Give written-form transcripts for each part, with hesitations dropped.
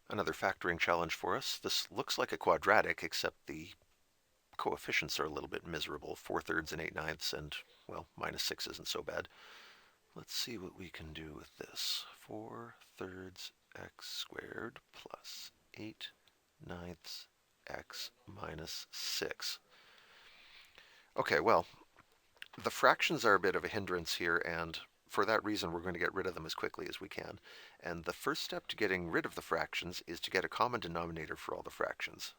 Another factoring challenge for us. This looks like a quadratic, except the coefficients are a little bit miserable. 4/3 and 8/9, and, well, -6 isn't so bad. Let's see what we can do with this. 4/3 x squared plus 8/9 x minus 6. Okay, well, the fractions are a bit of a hindrance here, and for that reason we're going to get rid of them as quickly as we can. And the first step to getting rid of the fractions is to get a common denominator for all the fractions.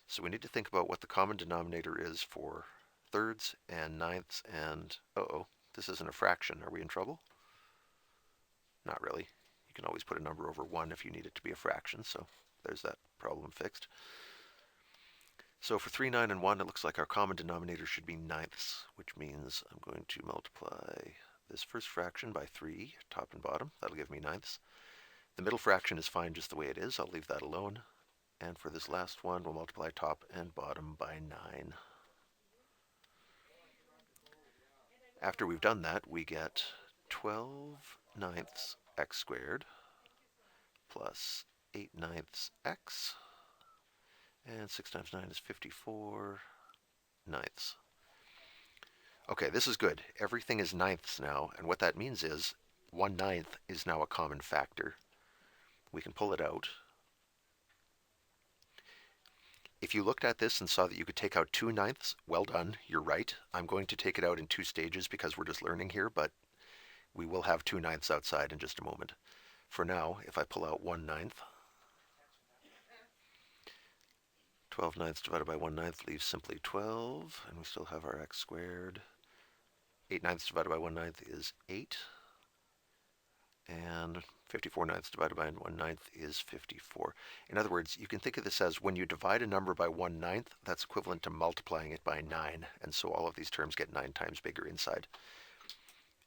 So we need to think about what the common denominator is for thirds and ninths and, uh-oh, this isn't a fraction. Are we in trouble? Not really. You can always put a number over 1 if you need it to be a fraction, so there's that problem fixed. So for 3, 9, and 1, it looks like our common denominator should be ninths, which means I'm going to multiply this first fraction by 3, top and bottom. That'll give me ninths. The middle fraction is fine just the way it is. I'll leave that alone. And for this last one, we'll multiply top and bottom by 9. After we've done that, we get 12/9 x squared plus 8/9 x, and 6 times 9 is 54/9. Okay, this is good. Everything is ninths now, and what that means is 1/9 is now a common factor. We can pull it out. If you looked at this and saw that you could take out 2/9, well done, you're right. I'm going to take it out in 2 stages because we're just learning here, but we will have 2/9 outside in just a moment. For now, if I pull out 1/9, 12/9 divided by 1/9 leaves simply 12, and we still have our x squared. 8/9 divided by 1/9 is 8, and 54/9 divided by 1/9 is 54. In other words, you can think of this as when you divide a number by 1/9, that's equivalent to multiplying it by 9, and so all of these terms get 9 times bigger inside.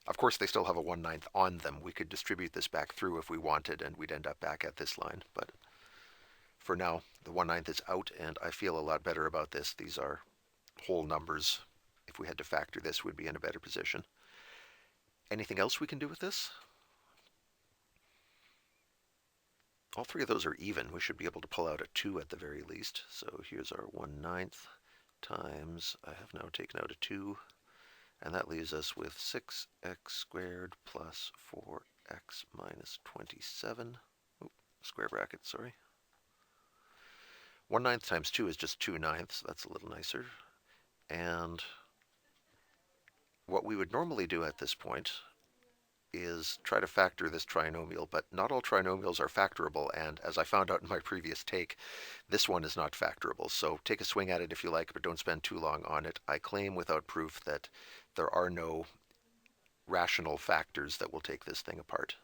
Of course, they still have a 1/9 on them. We could distribute this back through if we wanted, and we'd end up back at this line, but for now, the 1/9 is out, and I feel a lot better about this. These are whole numbers. If we had to factor this, we'd be in a better position. Anything else we can do with this? All three of those are even. We should be able to pull out a 2 at the very least. So here's our 1/9 times, I have now taken out a 2, and that leaves us with 6x squared plus 4x minus 27. Oop, square bracket, sorry. 1/9 times 2 is just 2/9. That's a little nicer. And what we would normally do at this point is try to factor this trinomial, but not all trinomials are factorable, and as I found out in my previous take, this one is not factorable. So take a swing at it if you like, but don't spend too long on it. I claim without proof that there are no rational factors that will take this thing apart.